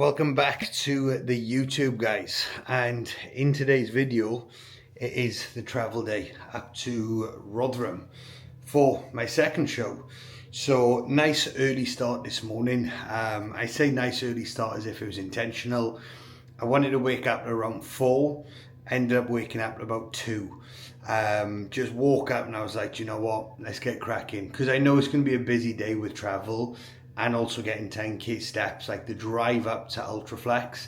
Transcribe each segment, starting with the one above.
Welcome back to the YouTube, guys, and in today's video it is the travel day up to Rotherham for my second show. So nice early start this morning. I say nice early start as if it was intentional. I wanted to wake up around 4, ended up waking up at about 2. Just woke up and I was like, you know what, let's get cracking, because I know it's going to be a busy day with travel and also getting 10k steps. Like the drive up to Ultraflex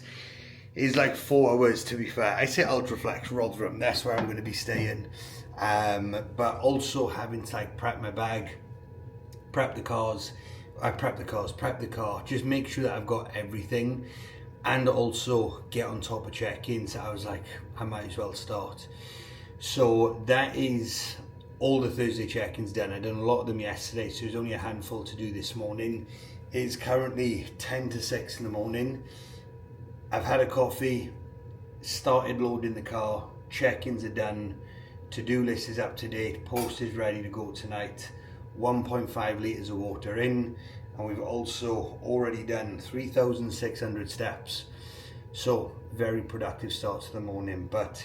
is like 4 hours, to be fair. I say Ultraflex, Rotherham, that's where I'm going to be staying. But also having to like prep my bag, prep the car, just make sure that I've got everything, and also get on top of check-ins. I was like, I might as well start. So that is all the Thursday check-ins done. I done a lot of them yesterday, so there's only a handful to do this morning. It's currently 10 to 6 in the morning. I've had a coffee, started loading the car, check-ins are done, to-do list is up to date, post is ready to go tonight, 1.5 litres of water in, and we've also already done 3,600 steps. So very productive start to the morning. But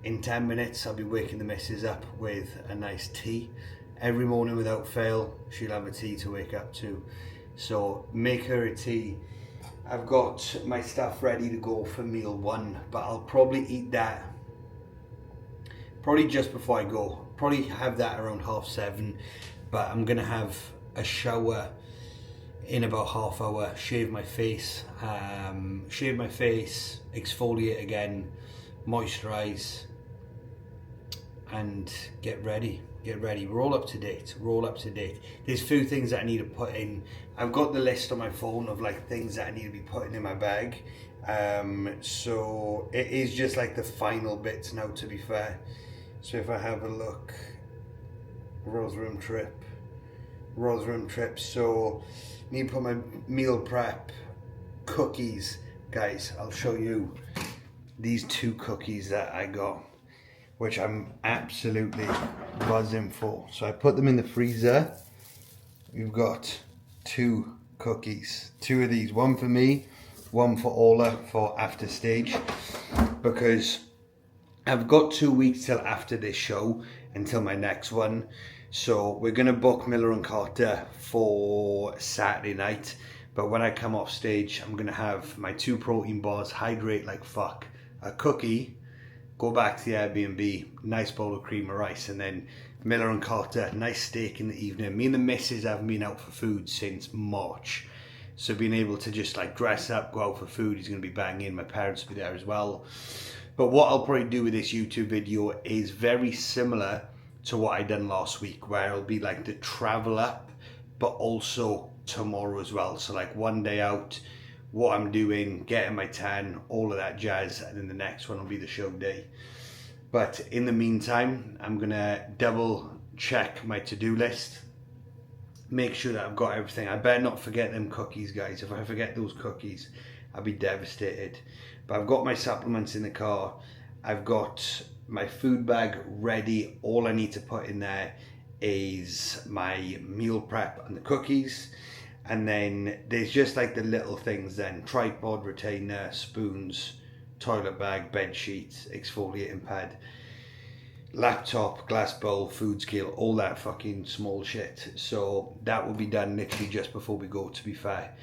in 10 minutes, I'll be waking the missus up with a nice tea. Every morning without fail, she'll have a tea to wake up to. So make her a tea. I've got my stuff ready to go for meal 1, but I'll probably eat that probably just before I go. Probably have that around 7:30, but I'm gonna have a shower in about half hour, shave my face, exfoliate again, moisturize, and get ready. We're all up to date. There's a few things that I need to put in. I've got the list on my phone of like things that I need to be putting in my bag. So it is just like the final bits now, to be fair. So if I have a look, Rotherham trip. So need to put my meal prep, cookies. Guys, I'll show you these 2 cookies that I got, which I'm absolutely buzzing for. So I put them in the freezer. We've got 2 cookies, 2 of these, one for me, one for Ola for after stage, because I've got 2 weeks till after this show, until my next one. So we're gonna book Miller and Carter for Saturday night, but when I come off stage, I'm gonna have my 2 protein bars, hydrate like fuck, a cookie, go back to the Airbnb, nice bowl of cream of rice, and then Miller and Carter, nice steak in the evening. Me and the missus haven't been out for food since March, so being able to just like dress up, go out for food is going to be banging. My parents will be there as well. But what I'll probably do with this YouTube video is very similar to what I done last week, where it'll be like the travel up, but also tomorrow as well. So like one day out, what I'm doing, getting my tan, all of that jazz, and then the next one will be the show day. But in the meantime, I'm gonna double check my to-do list, make sure that I've got everything. I better not forget them cookies, guys. If I forget those cookies, I'll be devastated. But I've got my supplements in the car, I've got my food bag ready. All I need to put in there is my meal prep and the cookies. And then there's just like the little things then, tripod, retainer, spoons, toilet bag, bed sheets, exfoliating pad, laptop, glass bowl, food scale, all that fucking small shit. So that will be done literally just before we go, to be fair.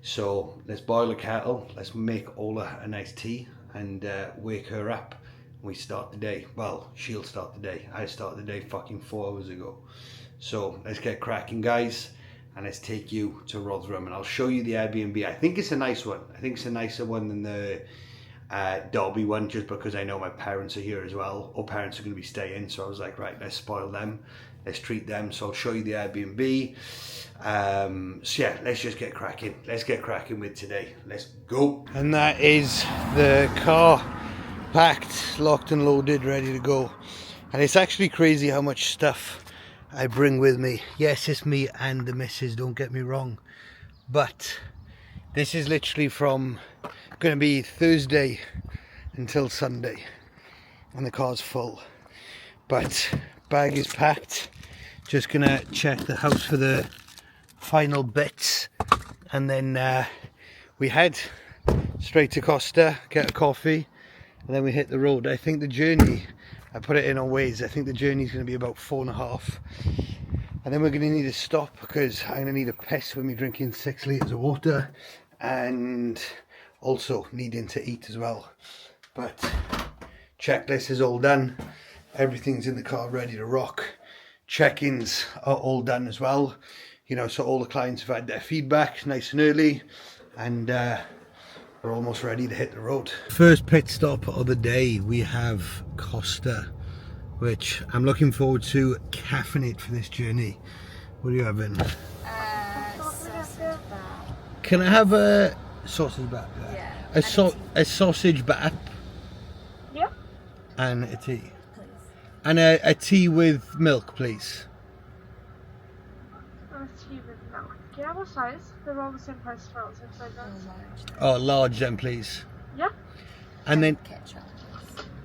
So let's boil a kettle, let's make Ola a nice tea, and wake her up. We start the day. Well, she'll start the day. I started the day fucking 4 hours ago. So let's get cracking, guys, and let's take you to Rotherham, and I'll show you the Airbnb. I think it's a nice one. I think it's a nicer one than the Derby one, just because I know my parents are here as well, or parents are going to be staying. So I was like, right, let's spoil them, let's treat them. So I'll show you the Airbnb. So yeah, let's just get cracking. Let's get cracking with today. Let's go. And that is the car, packed, locked and loaded, ready to go. And it's actually crazy how much stuff I bring with me. Yes, it's me and the missus, don't get me wrong, but this is literally from going to be Thursday until Sunday, and the car's full. But bag is packed, just gonna check the house for the final bits, and then we head straight to Costa, get a coffee, and then we hit the road. I think the journey, I put it in on Waze, I think the journey is going to be about 4.5. And then we're going to need to stop because I'm going to need a piss when we're drinking 6 litres of water, and also needing to eat as well. But checklist is all done. Everything's in the car ready to rock. Check-ins are all done as well. You know, so all the clients have had their feedback nice and early, and we're almost ready to hit the road. First pit stop of the day, we have Costa, which I'm looking forward to caffeinate for this journey. What are you having? Sausage bap. Can I have a sausage bap? Yeah. A sausage bap. Yeah. And a tea. Please. And a tea with milk, please. Tea with milk. Yeah, what size? They're all the same price for all the same sizes. Oh, large then, please. Yeah. And then, Ketchup.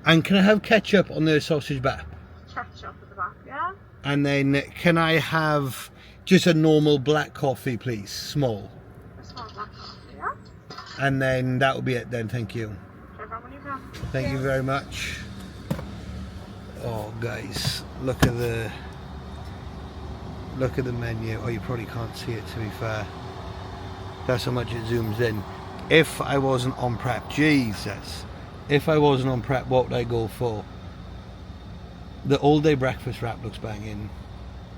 and can I have ketchup on the sausage bap? Ketchup at the back, yeah. And then can I have just a normal black coffee, please, small? A small black coffee, yeah. And then that will be it then, thank you. Check on when you come. Thank you very much. Oh guys, look at the menu. Oh, you probably can't see it, to be fair. That's how much it zooms in. If I wasn't on prep, Jesus, if I wasn't on prep, what would I go for? The all day breakfast wrap looks banging.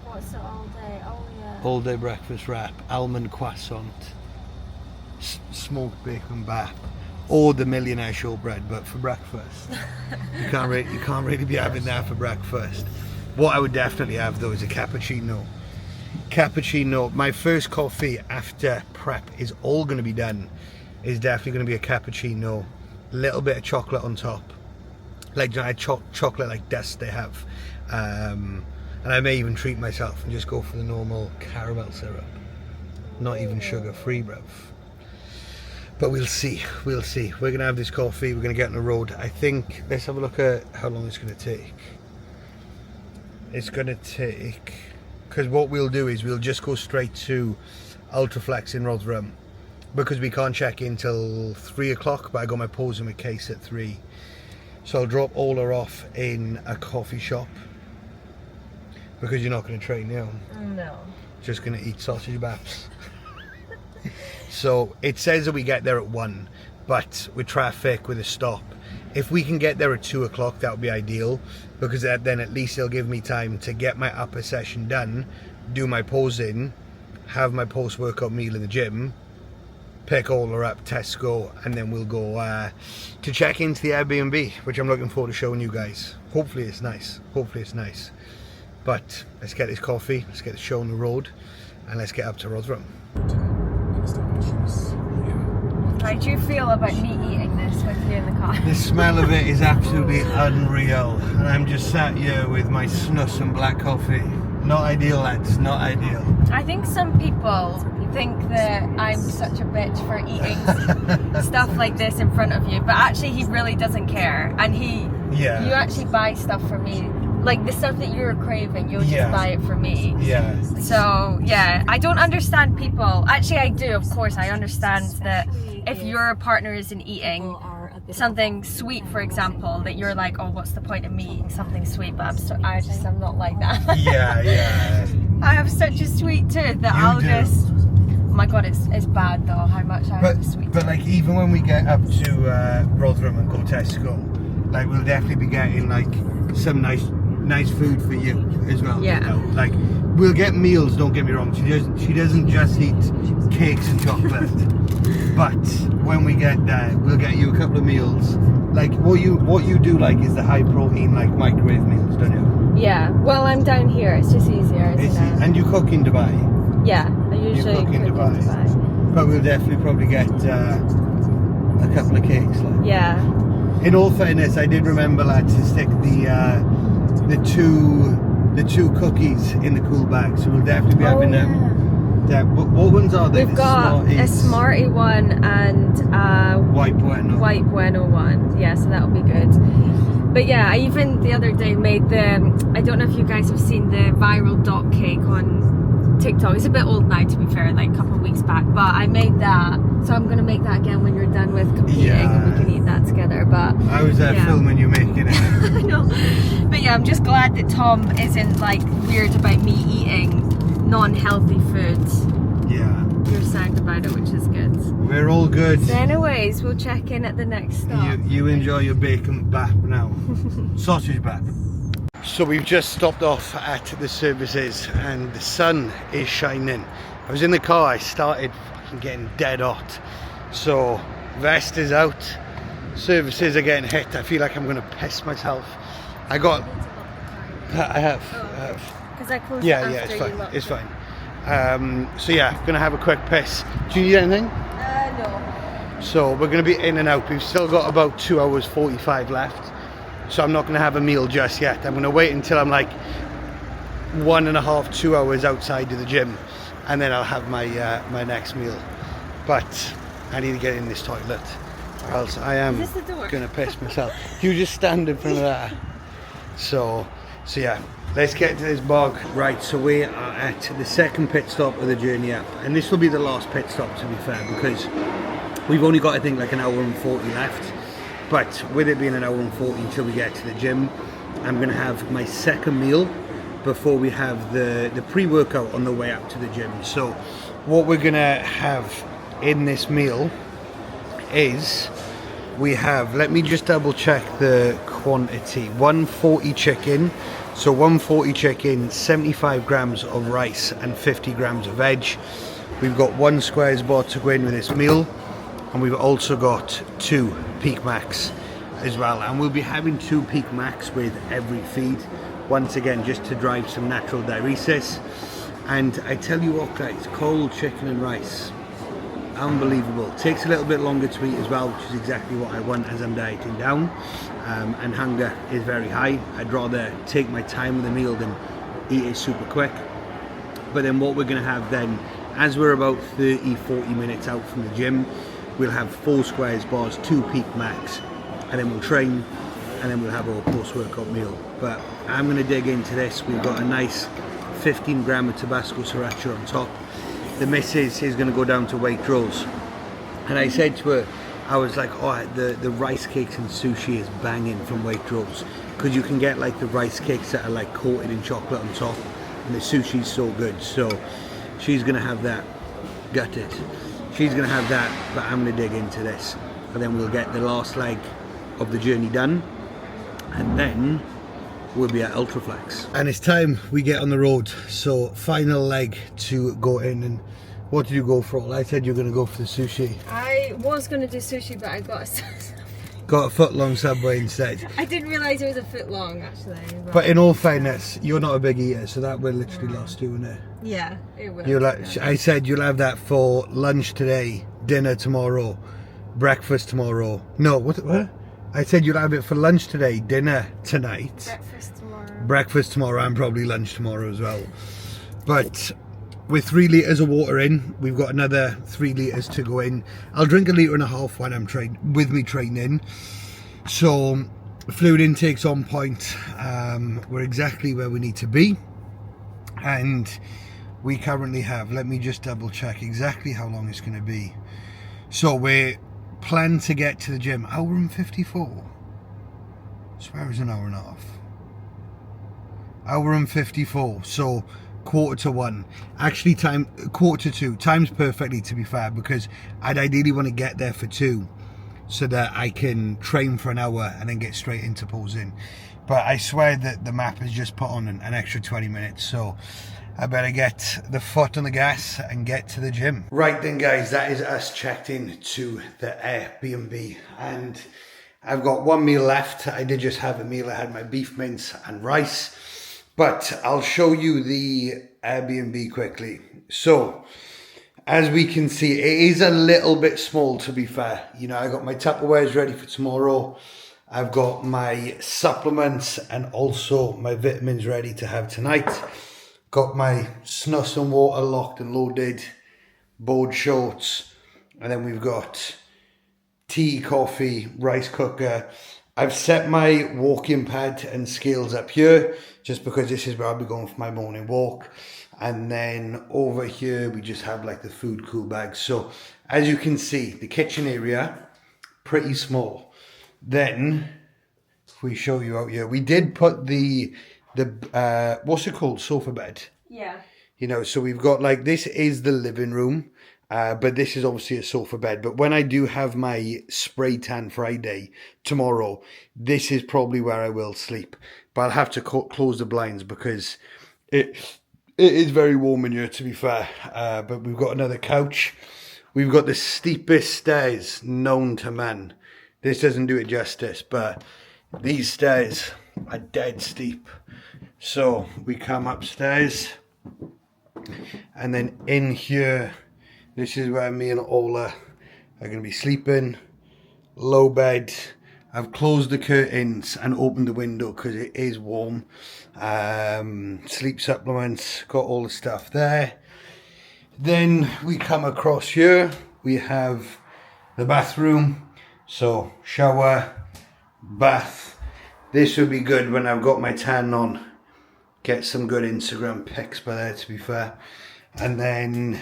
What's it all day? Oh yeah. All day breakfast wrap, almond croissant, smoked bacon bap, or the millionaire shortbread, but for breakfast. you can't really be having that for breakfast. What I would definitely have though is a cappuccino. My first coffee after prep is all going to be done. Is definitely going to be a cappuccino, a little bit of chocolate on top, like chocolate like dust they have, and I may even treat myself and just go for the normal caramel syrup, not even sugar free, bruv. But we'll see. We're going to have this coffee, we're going to get on the road. I think, let's have a look at how long it's going to take. It's going to take, because what we'll do is we'll just go straight to Ultraflex in Rotherham, because we can't check in till 3 o'clock, but I got my posing with case at 3. So I'll drop Ola off in a coffee shop, because you're not going to train now. No. Just going to eat sausage baps. So it says that we get there at 1, but with traffic, with a stop, if we can get there at 2 o'clock, that would be ideal, because then at least it'll give me time to get my upper session done, do my posing, have my post-workout meal in the gym, pick Ola up, Tesco, and then we'll go to check into the Airbnb, which I'm looking forward to showing you guys. Hopefully it's nice. But let's get this coffee, let's get the show on the road, and let's get up to Rotherham. How do you feel about me eating this with you in the car? The smell of it is absolutely unreal, and I'm just sat here with my snus and black coffee. Not ideal, lads, not ideal. I think some people think that I'm such a bitch for eating stuff like this in front of you, but actually he really doesn't care, and you actually buy stuff for me. Like the stuff that you're craving, you'll just buy it for me. Yeah. So yeah, I don't understand people. Actually, I do. Of course, I understand that if your partner isn't eating something sweet, for example, that you're like, oh, what's the point of me eating something sweet? But I'm not like that. Yeah. I have such a sweet tooth that I'll just. Oh my god, it's bad though. How much I have a sweet tooth. But like even when we get up to Rotherham and go Tesco, like we'll definitely be getting like some nice food for you as well. Yeah. You know? Like we'll get meals, don't get me wrong, she doesn't just eat cakes and chocolate. But when we get there, we'll get you a couple of meals. Like what you do like is the high protein like microwave meals, don't you? Yeah, well I'm down here, it's just easier, isn't it? And you cook in Dubai? Yeah, I usually cook in Dubai. But we'll definitely probably get a couple of cakes. Like. Yeah. In all fairness, I did remember, lads, to stick the two cookies in the cool bag, so we'll definitely be having them. Yeah, what ones are they? We've got a Smarty one and White Bueno one. Yeah, so that'll be good. But yeah, I even the other day made I don't know if you guys have seen the viral dot cake on TikTok. It's a bit old now, to be fair, like a couple of weeks back. But I made that, so I'm gonna make that again when you're done with competing, and we can eat that together. But I was there filming you making it. I know. But yeah, I'm just glad that Tom isn't like weird about me eating non-healthy foods. Yeah. You're sound about it, which is good. We're all good. So anyways, we'll check in at the next stop. You enjoy your bacon bap now. Sausage bap. So we've just stopped off at the services and the sun is shining. I was in the car, I started fucking getting dead hot. So vest is out, services are getting hit. I feel like I'm gonna piss myself. I have. Because I closed Yeah, it's fine. It's fine. So yeah, gonna have a quick piss. Do you need anything? No. So we're gonna be in and out. We've still got about 2 hours 45 left. So I'm not going to have a meal just yet. I'm going to wait until I'm like 1.5, 2 hours outside of the gym, and then I'll have my my next meal. But I need to get in this toilet, or else I am going to piss myself. You just stand in front of that. So yeah, let's get to this bog. Right, so we are at the second pit stop of the journey up, and this will be the last pit stop, to be fair, because we've only got, I think, like 1 hour and 40 left. But with it being 1 hour and 40 until we get to the gym, I'm going to have my second meal before we have the pre-workout on the way up to the gym. So what we're going to have in this meal is, we have, let me just double check the quantity, 140 chicken. So 140 chicken, 75 grams of rice and 50 grams of veg. We've got 1 squares bar to go in with this meal. And we've also got 2 Peak Max as well, and we'll be having 2 Peak Max with every feed, once again just to drive some natural diuresis. And I tell you what guys, cold chicken and rice, unbelievable. Takes a little bit longer to eat as well, which is exactly what I want as I'm dieting down, and hunger is very high. I'd rather take my time with the meal than eat it super quick. But then what we're going to have then, as we're about 30-40 minutes out from the gym, we'll have 4 squares bars, 2 Peak Max, and then we'll train, and then we'll have our post-workout meal. But I'm going to dig into this. We've got a nice 15 gram of Tabasco Sriracha on top. The missus is going to go down to Waitrose, and I said to her, I was like, oh, the rice cakes and sushi is banging from Waitrose, because you can get like the rice cakes that are like coated in chocolate on top, and the sushi's so good. So she's going to have that. Gutted. She's going to have that, but I'm going to dig into this. And then we'll get the last leg of the journey done. And then we'll be at Ultraflex. And it's time we get on the road. So final leg to go in. And what did you go for? I said you were going to go for the sushi. I was going to do sushi, but I got a foot-long Subway instead. I didn't realise it was a foot long, actually. But in all fairness, you're not a big eater, so that will literally last you, wouldn't it? Yeah, it will. You'll I said you'll have that for lunch today, dinner tomorrow, breakfast tomorrow. No, what? I said you'll have it for lunch today, dinner tonight. Breakfast tomorrow and probably lunch tomorrow as well. But with 3 litres of water in, we've got another 3 litres to go in. I'll drink 1.5 litres when I'm training. So fluid intake's on point. We're exactly where we need to be. And we currently have, let me just double check exactly how long it's going to be. So we plan to get to the gym, 1 hour and 54. I swear it's 1.5 hours. 1 hour and 54, so 1:45. Actually, 1:45. Time's perfectly, to be fair, because I'd ideally want to get there for 2, so that I can train for 1 hour and then get straight into posing. But I swear that the map has just put on an extra 20 minutes, so I better get the foot on the gas and get to the gym. Right then guys, that is us checked in to the Airbnb, and I've got 1 meal left. I did just have a meal. I had my beef mince and rice, but I'll show you the Airbnb quickly. So as we can see, it is a little bit small, to be fair. You know, I got my Tupperwares ready for tomorrow. I've got my supplements and also my vitamins ready to have tonight. Got my snus and water locked and loaded, board shorts, and then we've got tea, coffee, rice cooker, I've set my walking pad and scales up here, just because this is where I'll be going for my morning walk. And then over here, we just have like the food cool bags. So as you can see, the kitchen area, pretty small. Then, if we show you out here, we did put the what's it called? Sofa bed. Yeah. You know, so we've got like, this is the living room. But this is obviously a sofa bed. But when I do have my spray tan Friday tomorrow, this is probably where I will sleep. But I'll have to close the blinds because it is very warm in here, to be fair. But we've got another couch. We've got the steepest stairs known to man. This doesn't do it justice, but these stairs are dead steep. So we come upstairs, and then in here, this is where me and Ola are going to be sleeping. Low bed. I've closed the curtains and opened the window because it is warm. Sleep supplements, got all the stuff there. Then we come across here. We have the bathroom. So shower, bath. This would be good when I've got my tan on. Get some good Instagram pics by there, to be fair. And then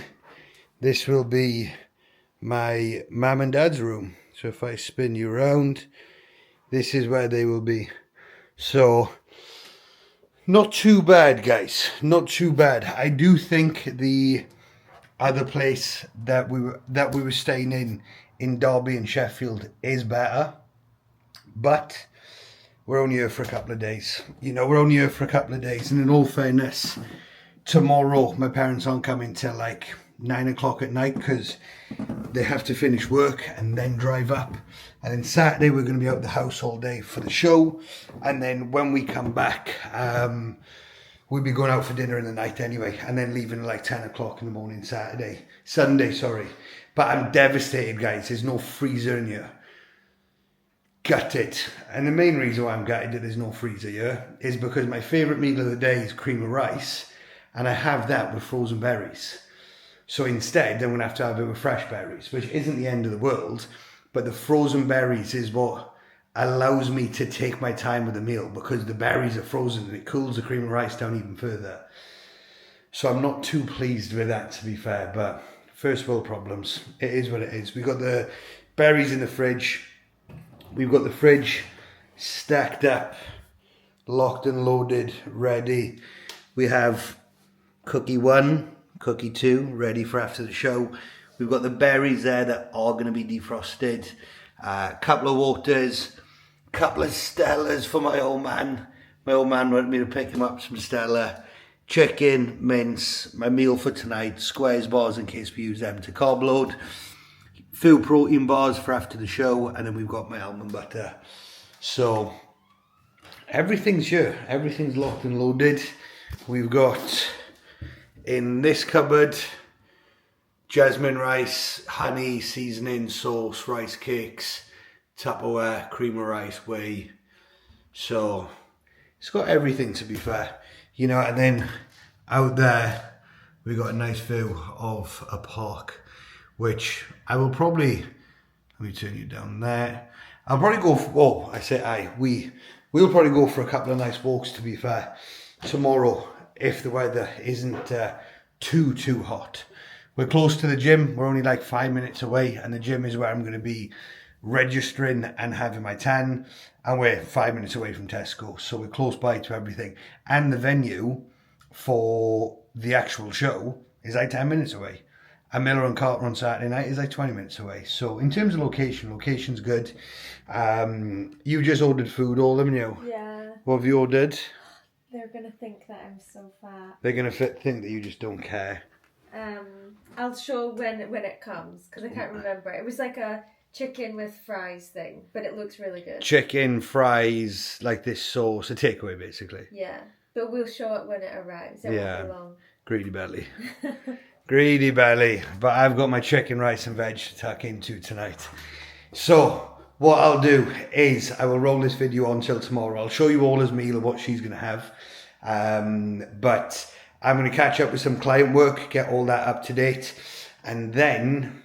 this will be my mum and dad's room. So if I spin you around, this is where they will be. So, not too bad, guys. Not too bad. I do think the other place that we were staying in Derby and Sheffield is better. But we're only here for a couple of days. You know, we're only here for a couple of days. And in all fairness, tomorrow my parents aren't coming till like 9 o'clock at night because they have to finish work and then drive up. And then Saturday we're going to be out the house all day for the show. And then when we come back, we'll be going out for dinner in the night anyway. And then leaving at like 10 o'clock in the morning Sunday, sorry. But I'm devastated, guys. There's no freezer in here. Gutted. And the main reason why I'm gutted that there's no freezer here is because my favourite meal of the day is cream of rice. And I have that with frozen berries. So instead, I'm going to have it with fresh berries, which isn't the end of the world. But the frozen berries is what allows me to take my time with the meal because the berries are frozen and it cools the cream of rice down even further. So I'm not too pleased with that, to be fair. But first world problems. It is what it is. We've got the berries in the fridge. We've got the fridge stacked up, locked and loaded, ready. We have cookie 1, cookie 2, ready for after the show. We've got the berries there that are going to be defrosted. A couple of waters, a couple of Stellas for my old man. My old man wanted me to pick him up some Stella. Chicken, mince, my meal for tonight, squares bars in case we use them to carb load. Few protein bars for after the show, and then we've got my almond butter. So everything's here, everything's locked and loaded. We've got in this cupboard jasmine rice, honey, seasoning, sauce, rice cakes, Tupperware, cream of rice, whey. So it's got everything, to be fair, you know. And then out there we got a nice view of a park, which I will probably, let me turn you down there. I'll probably go for, we'll probably go for a couple of nice walks, to be fair, tomorrow, if the weather isn't too hot. We're close to the gym. We're only like 5 minutes away, and the gym is where I'm going to be registering and having my tan, and we're 5 minutes away from Tesco, so we're close by to everything. And the venue for the actual show is like 10 minutes away. And Miller and Carter on Saturday night is like 20 minutes away. So in terms of location's good. You just ordered food, all haven't you? Yeah. What have you ordered? They're going to think that I'm so fat. They're going to think that you just don't care. I'll show when it comes, because I can't remember. It was like a chicken with fries thing, but it looks really good. Chicken, fries, like this sauce, a takeaway basically. Yeah, but we'll show it when it arrives. It won't be long. Greedy belly. Greedy belly. But I've got my chicken, rice and veg to tuck into tonight. So what I'll do is I will roll this video on till tomorrow. I'll show you Ola's meal of what she's going to have. But I'm going to catch up with some client work, get all that up to date. And then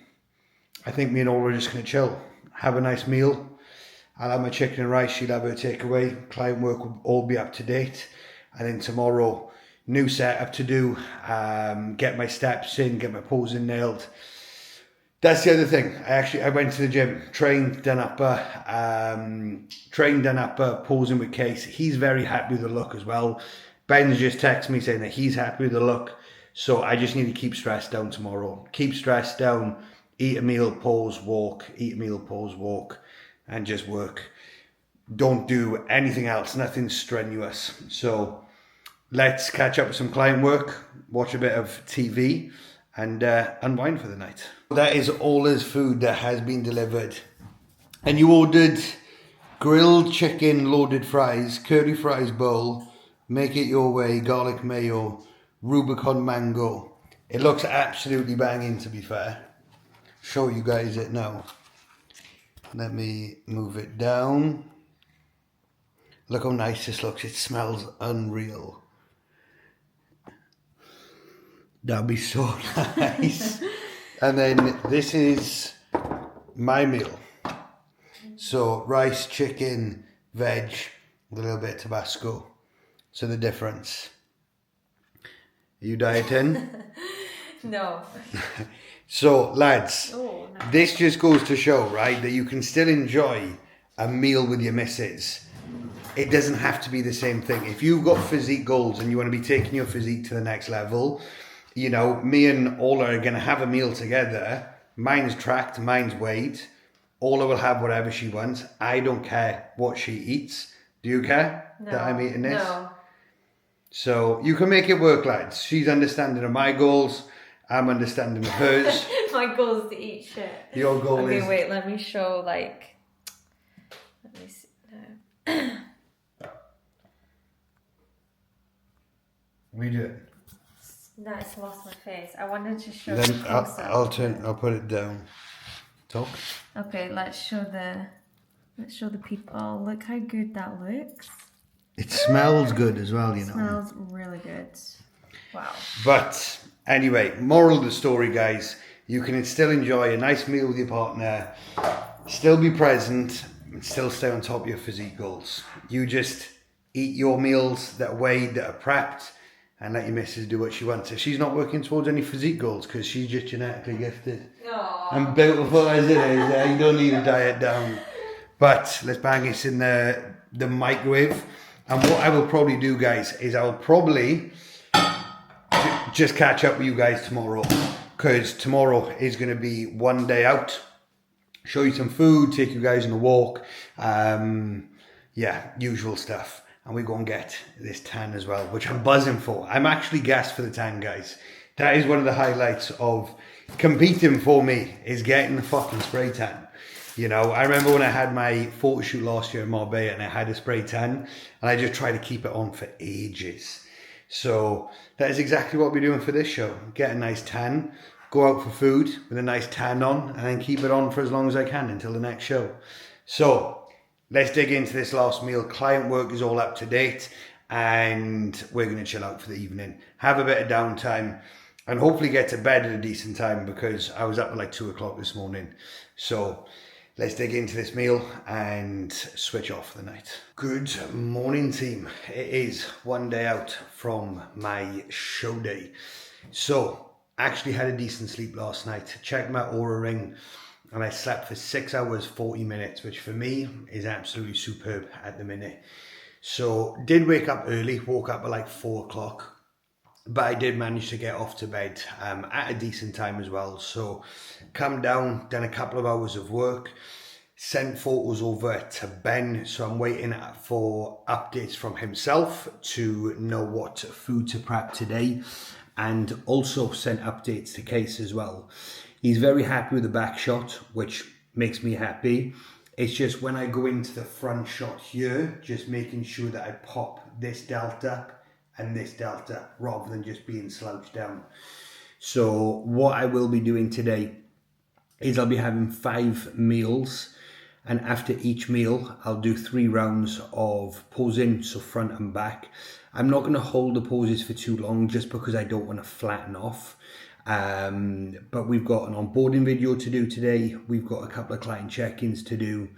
I think me and Ola are just going to chill, have a nice meal. I'll have my chicken and rice, she'll have her takeaway. Client work will all be up to date. And then tomorrow, new setup to do. Get my steps in, get my posing nailed. That's the other thing. I went to the gym, trained, done upper, posing with Case. He's very happy with the look as well. Ben's just texted me saying that he's happy with the look. So I just need to keep stress down tomorrow. Keep stress down, eat a meal, pause, walk, eat a meal, pause, walk, and just work. Don't do anything else, nothing strenuous. So let's catch up with some client work, watch a bit of TV, and unwind for the night. That is all his food that has been delivered. And you ordered grilled chicken, loaded fries, curly fries bowl, make it your way, garlic mayo, Rubicon mango. It looks absolutely banging, to be fair. Show you guys it now. Let me move it down. Look how nice this looks. It smells unreal. That'd be so nice. And then this is my meal. So rice, chicken, veg, with a little bit of Tabasco. So the difference. Are you dieting? No. So lads, this just goes to show, right, that you can still enjoy a meal with your missus. It doesn't have to be the same thing. If you've got physique goals and you want to be taking your physique to the next level, you know, me and Ola are going to have a meal together. Mine's tracked, mine's weighed. Ola will have whatever she wants. I don't care what she eats. Do you care that I'm eating this? No. So you can make it work, lads. She's understanding of my goals. I'm understanding of hers. My goal is to eat shit. Your goal is... Okay, wait, let me show, like... Let me see. No. We do it. No, it's lost my face. I wanted to show Then the I'll put it down. Talk. Okay, let's show the people. Look how good that looks. It smells good as well, you know. Smells really good. Wow. But anyway, moral of the story, guys, you can still enjoy a nice meal with your partner, still be present, and still stay on top of your physique goals. You just eat your meals that are weighed, that are prepped, and let your missus do what she wants. If she's not working towards any physique goals, because she's just genetically gifted. Aww. And beautiful as it is, you don't need to diet down. But let's bang this in the microwave. And what I will probably do, guys, is I will probably just catch up with you guys tomorrow. Because tomorrow is going to be one day out. Show you some food, take you guys on a walk. Yeah, usual stuff. And we go and get this tan as well, which I'm buzzing for. I'm actually gassed for the tan, guys. That is one of the highlights of competing for me, is getting the fucking spray tan. You know, I remember when I had my photo shoot last year in Marbella and I had a spray tan and I just tried to keep it on for ages. So that is exactly what we're doing for this show. Get a nice tan, go out for food with a nice tan on, and then keep it on for as long as I can until the next show. So let's dig into this last meal. Client work is all up to date and we're going to chill out for the evening. Have a bit of downtime and hopefully get to bed at a decent time because I was up at like 2 o'clock this morning. So let's dig into this meal and switch off for the night. Good morning, team. It is one day out from my show day. So, actually had a decent sleep last night. Checked my Oura ring and I slept for 6 hours, 40 minutes, which for me is absolutely superb at the minute. So, did wake up early, woke up at like 4 o'clock. But I did manage to get off to bed at a decent time as well. So come down, done a couple of hours of work, sent photos over to Ben. So I'm waiting for updates from himself to know what food to prep today. And also sent updates to Case as well. He's very happy with the back shot, which makes me happy. It's just when I go into the front shot here, just making sure that I pop this delta and this delta rather than just being slouched down. So what I will be doing today is I'll be having 5 meals, and after each meal I'll do 3 rounds of posing, so front and back. I'm not going to hold the poses for too long just because I don't want to flatten off. But we've got an onboarding video to do today. We've got a couple of client check-ins to do.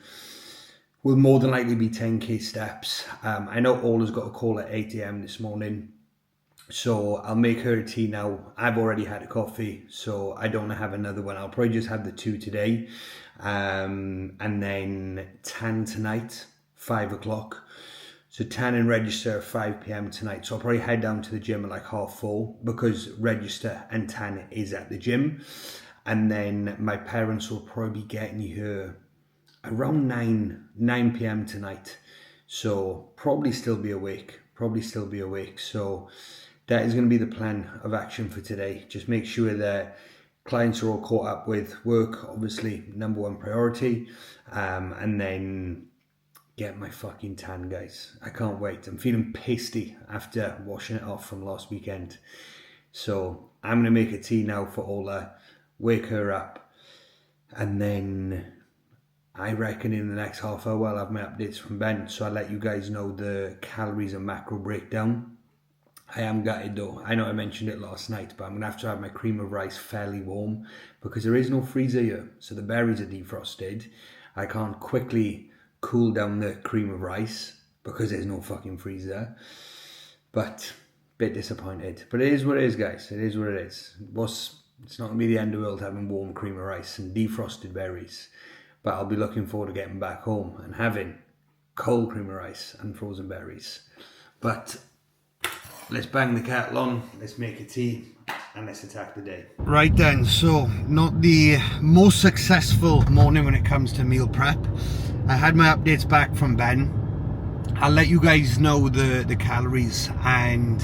will more than likely be 10k steps. I know Ola's got a call at 8 a.m. this morning, so I'll make her a tea now. I've already had a coffee, so I don't want to have another one. I'll probably just have the 2 today, and then tan tonight, 5 o'clock. So tan and register at 5 p.m. tonight. So I'll probably head down to the gym at like 4:30 because register and tan is at the gym. And then my parents will probably be getting here around 9 p.m. tonight. So probably still be awake. So that is going to be the plan of action for today. Just make sure that clients are all caught up with work, obviously #1 priority. And then get my fucking tan, guys. I can't wait. I'm feeling pasty after washing it off from last weekend. So I'm going to make a tea now for Ola, wake her up, and then I reckon in the next half hour I'll have my updates from Ben. So I'll let you guys know the calories and macro breakdown. I am gutted though. I know I mentioned it last night, but I'm going to have my cream of rice fairly warm because there is no freezer here. So the berries are defrosted. I can't quickly cool down the cream of rice because there's no fucking freezer. But bit disappointed. But it is what it is, guys. It is what it is. It's not going to be the end of the world having warm cream of rice and defrosted berries. But I'll be looking forward to getting back home and having cold cream of rice and frozen berries. But let's bang the kettle on, let's make a tea, and let's attack the day. Right then, so not the most successful morning when it comes to meal prep. I had my updates back from Ben. I'll let you guys know the calories and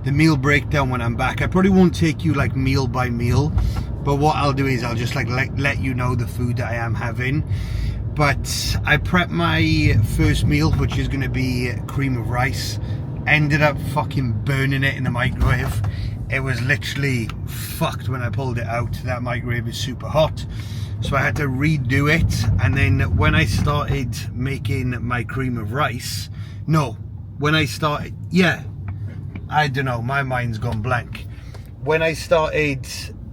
the meal breakdown when I'm back. I probably won't take you like meal by meal, but what I'll do is I'll just like let you know the food that I am having. But I prepped my first meal, which is going to be cream of rice. Ended up fucking burning it in the microwave. It was literally fucked when I pulled it out. That microwave is super hot, so I had to redo it. And then when I started making my cream of rice, I don't know, my mind's gone blank. When I started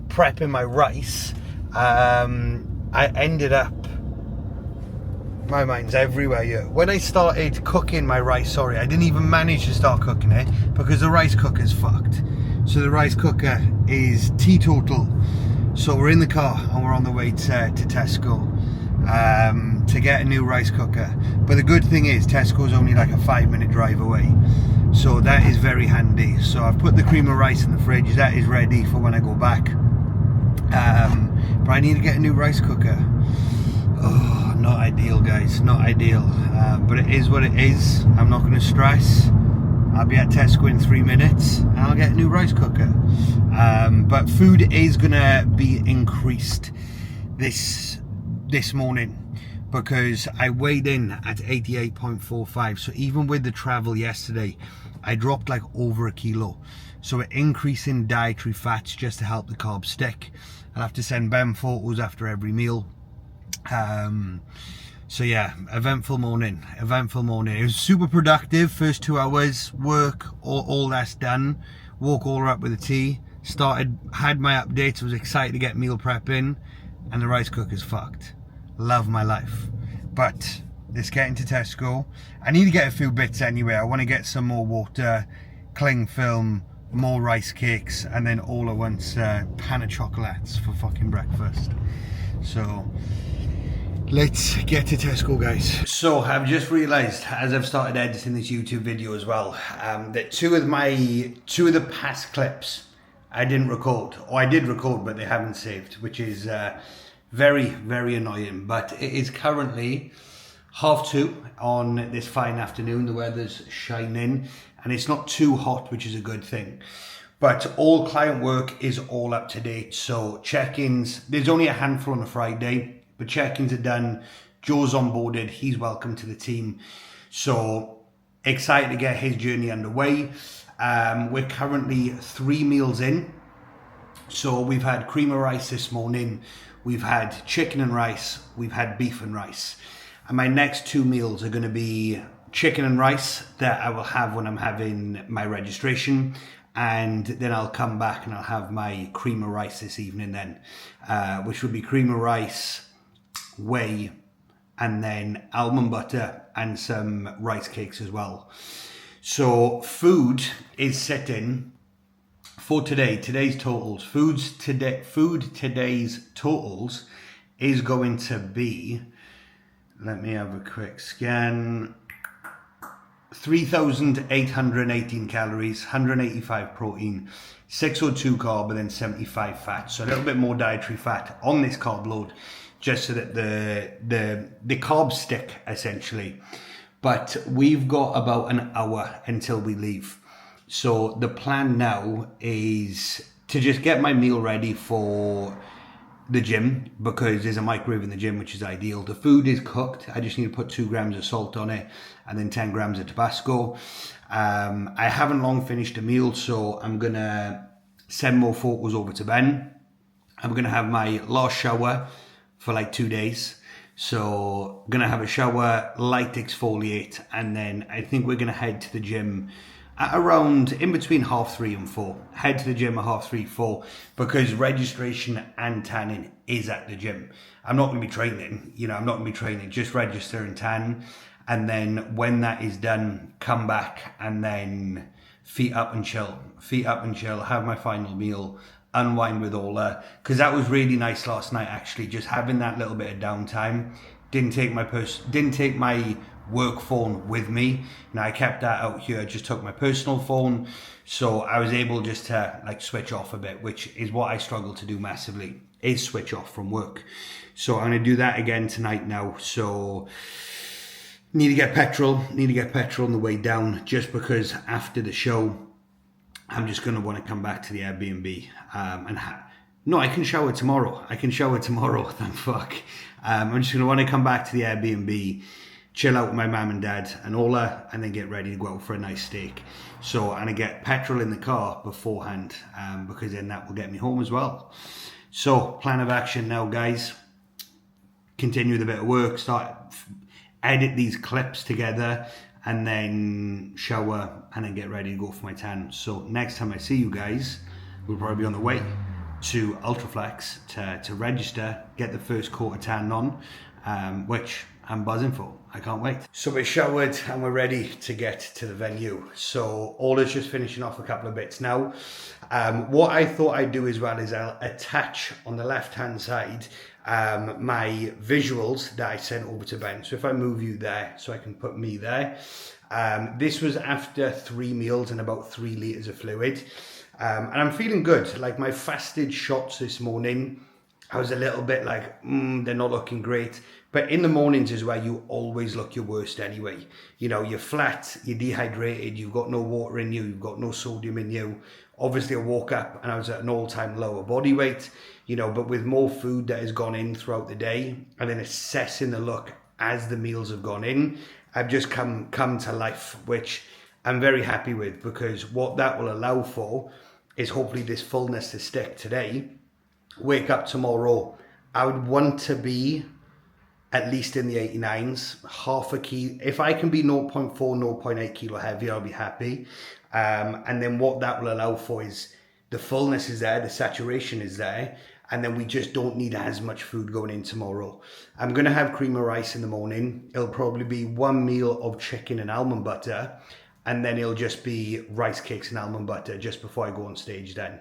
prepping my rice, I ended up, my mind's everywhere here. When I started cooking my rice, I didn't even manage to start cooking it because the rice cooker's fucked. So the rice cooker is teetotal. So we're in the car and we're on the way to Tesco to get a new rice cooker. But the good thing is Tesco's only like a 5-minute drive away. So that is very handy. So I've put the cream of rice in the fridge. That is ready for when I go back. But I need to get a new rice cooker. Oh, not ideal, guys, not ideal. But it is what it is. I'm not going to stress. I'll be at Tesco in 3 minutes and I'll get a new rice cooker. But food is going to be increased this morning because I weighed in at 88.45. So even with the travel yesterday, I dropped like over 1 kilo. So we're increasing dietary fats just to help the carbs stick. I'll have to send Ben photos after every meal. So yeah, eventful morning. It was super productive. First 2 hours, work, all that's done. Woke all up with a tea. Had my updates, was excited to get meal prep in, and the rice cooker's fucked. Love my life. But let's get into Tesco. I need to get a few bits anyway. I want to get some more water, cling film, more rice cakes, and then all at once pan of chocolates for fucking breakfast. So let's get to Tesco, guys. So I've just realised as I've started editing this YouTube video as well, that two of the past clips I didn't record, or I did record but they haven't saved, which is very, very annoying. But it is currently 2:30 on this fine afternoon. The weather's shining and it's not too hot, which is a good thing. But all client work is all up to date. So check-ins, there's only a handful on a Friday, but check-ins are done. Joe's onboarded, he's welcome to the team. So excited to get his journey underway. We're currently 3 meals in. So we've had cream of rice this morning, we've had chicken and rice, we've had beef and rice. And my next 2 meals are going to be chicken and rice that I will have when I'm having my registration. And then I'll come back and I'll have my cream of rice this evening then, which will be cream of rice, whey, and then almond butter and some rice cakes as well. So food is sitting for today's totals. Today's totals is going to be, let me have a quick scan, 3,818 calories, 185 protein, 602 carb, and then 75 fat. So a little bit more dietary fat on this carb load, just so that the carbs stick essentially. But we've got about an hour until we leave. So the plan now is to just get my meal ready for the gym, because there's a microwave in the gym, which is ideal. The food is cooked. I just need to put 2 grams of salt on it and then 10 grams of Tabasco. I haven't long finished a meal, so I'm gonna send more photos over to Ben. I'm gonna have my last shower for like 2 days. So I'm gonna have a shower, light exfoliate, and then I think we're gonna head to the gym at around in between 3:30 and 4. Head to the gym at 3:30, 4, because registration and tanning is at the gym. I'm not going to be training, just register and tan. And then when that is done, come back and then feet up and chill, have my final meal, unwind with Ola. Because that was really nice last night, actually, just having that little bit of downtime. Didn't take my work phone with me. Now I kept that out here, just took my personal phone, so I was able just to like switch off a bit, which is what I struggle to do massively, is switch off from work. So I'm going to do that again tonight now. So need to get petrol on the way down, just because after the show I'm just going to want to come back to the Airbnb no, I can shower tomorrow, thank fuck. I'm just going to want to come back to the Airbnb, chill out with my mum and dad and Ola, and then get ready to go out for a nice steak. So I'm going to get petrol in the car beforehand, because then that will get me home as well. So plan of action now, guys. Continue with a bit of work, edit these clips together, and then shower, and then get ready to go for my tan. So next time I see you guys, we'll probably be on the way to Ultraflex to register, get the first quarter tan on, which I'm buzzing for. I can't wait. So we're showered and we're ready to get to the venue. So Ola's just finishing off a couple of bits now. What I thought I'd do as well is I'll attach on the left hand side my visuals that I sent over to Ben. So if I move you there, so I can put me there. This was after 3 meals and about 3 litres of fluid. And I'm feeling good. Like my fasted shots this morning, I was a little bit like, they're not looking great. But in the mornings is where you always look your worst anyway. You know, you're flat, you're dehydrated, you've got no water in you, you've got no sodium in you. Obviously I woke up and I was at an all-time lower body weight, but with more food that has gone in throughout the day, and then assessing the look as the meals have gone in, I've just come to life, which I'm very happy with, because what that will allow for is hopefully this fullness to stick today. Wake up tomorrow, I would want to be at least in the 89s, half a kilo. If I can be 0.4, 0.8 kilo heavier, I'll be happy. And then what that will allow for is the fullness is there, the saturation is there, and then we just don't need as much food going in tomorrow. I'm going to have cream of rice in the morning. It'll probably be 1 meal of chicken and almond butter, and then it'll just be rice cakes and almond butter just before I go on stage then.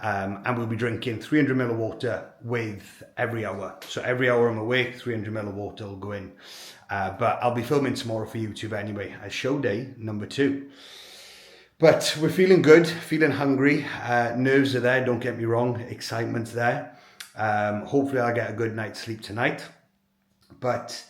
And we'll be drinking 300 ml of water with every hour. So every hour I'm awake, 300 ml of water will go in. But I'll be filming tomorrow for YouTube anyway, as show day number 2. But we're feeling good, feeling hungry. Nerves are there, don't get me wrong. Excitement's there. Hopefully I'll get a good night's sleep tonight. But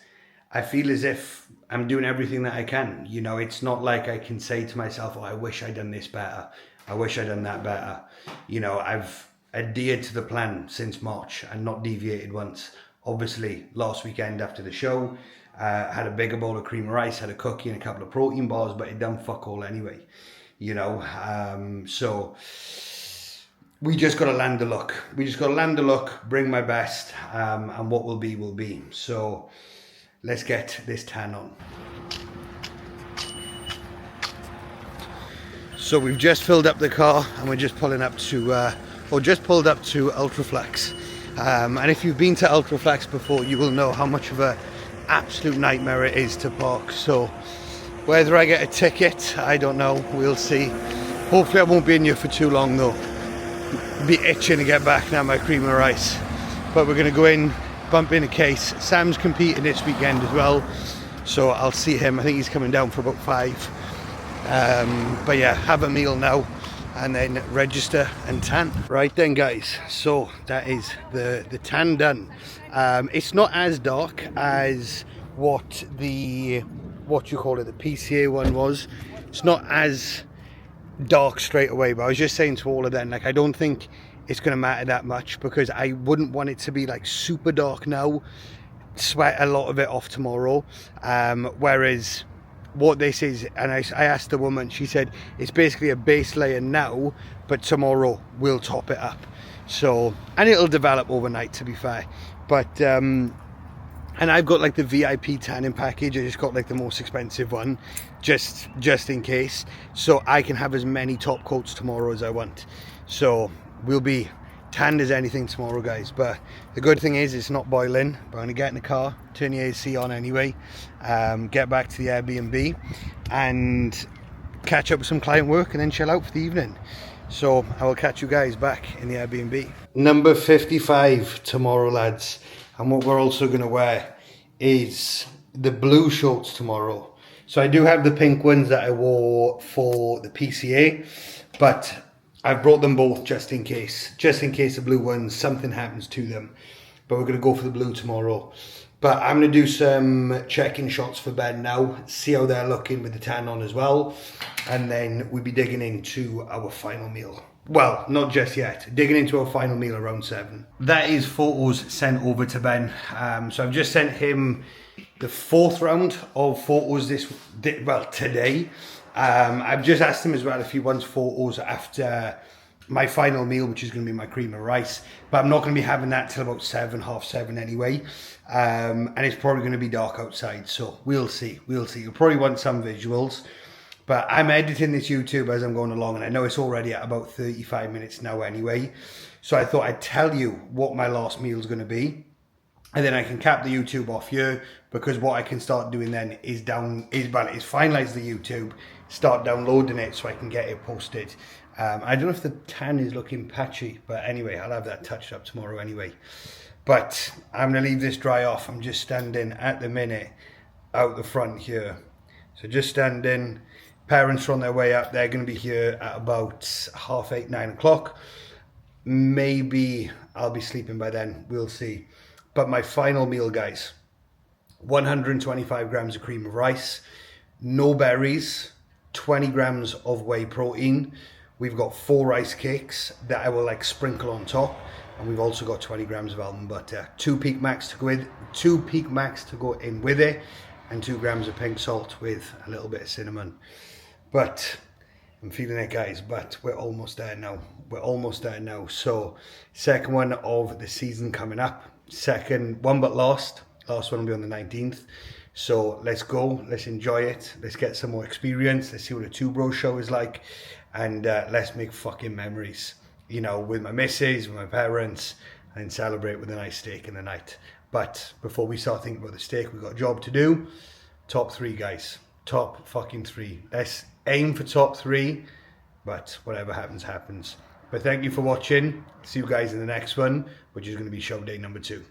I feel as if I'm doing everything that I can. It's not like I can say to myself, oh, I wish I'd done this better. I wish I'd done that better. I've adhered to the plan since March and not deviated once. Obviously, last weekend after the show, had a bigger bowl of cream of rice, had a cookie and a couple of protein bars, but it done fuck all anyway. So we just got to land the look. Bring my best, and what will be will be. So let's get this tan on. So we've just filled up the car and we're just pulling up to, pulled up to Ultraflex. And if you've been to Ultraflex before, you will know how much of a absolute nightmare it is to park. So whether I get a ticket, I don't know, we'll see. Hopefully I won't be in here for too long though. Be itching to get back now, my cream of rice. But we're gonna go in, bump in a case. Sam's competing this weekend as well, so I'll see him. I think he's coming down for about 5. But yeah, have a meal now and then register and tan. Right then guys, so that is the tan done. It's not as dark as what the PCA one was. It's not as dark straight away, but I was just saying to all of them, like, I don't think it's going to matter that much, because I wouldn't want it to be like super dark now, sweat a lot of it off tomorrow. Whereas what this is, and I asked the woman, she said it's basically a base layer now, but tomorrow we'll top it up. So, and it'll develop overnight, to be fair. But and I've got like the VIP tanning package. I just got like the most expensive one, just in case, so I can have as many top coats tomorrow as I want. So we'll be tanned as anything tomorrow, guys. But the good thing is it's not boiling. We're gonna get in the car, turn the AC on anyway, get back to the Airbnb and catch up with some client work and then chill out for the evening. So I will catch you guys back in the Airbnb. Number 55 tomorrow, lads. And what we're also going to wear is the blue shorts tomorrow. So I do have the pink ones that I wore for the PCA, but I've brought them both just in case the blue ones, something happens to them. But we're going to go for the blue tomorrow. But I'm going to do some check-in shots for Ben now, see how they're looking with the tan on as well. And then we'll be digging into our final meal. Well, not just yet. Digging into our final meal around 7. That is photos sent over to Ben. So I've just sent him the 4th round of photos today. I've just asked him as well if he wants photos after my final meal, which is going to be my cream of rice. But I'm not going to be having that till about 7, half 7 anyway. And it's probably going to be dark outside. So we'll see. You'll probably want some visuals. But I'm editing this YouTube as I'm going along, and I know it's already at about 35 minutes now anyway. So I thought I'd tell you what my last meal is going to be. And then I can cap the YouTube off here, because what I can start doing then is finalize the YouTube, start downloading it so I can get it posted. I don't know if the tan is looking patchy, but anyway, I'll have that touched up tomorrow anyway. But I'm going to leave this dry off. I'm just standing at the minute out the front here. So just standing. Parents are on their way up. They're going to be here at about 8:30, 9 o'clock. Maybe I'll be sleeping by then. We'll see. But my final meal, guys, 125 grams of cream of rice, no berries, 20 grams of whey protein. We've got 4 rice cakes that I will like sprinkle on top. And we've also got 20 grams of almond butter, 2 Peak Max to go in with it, and 2 grams of pink salt with a little bit of cinnamon. But I'm feeling it, guys, but we're almost there now. So second one of the season coming up. Second one, but last one will be on the 19th. So let's go, let's enjoy it. Let's get some more experience. Let's see what a Two Bros show is like. And let's make fucking memories, you know, with my missus, with my parents, and celebrate with a nice steak in the night. But before we start thinking about the steak, we've got a job to do. Top 3, guys. Top fucking 3. Let's aim for top 3, but whatever happens, happens. But thank you for watching. See you guys in the next one, which is going to be show day number 2.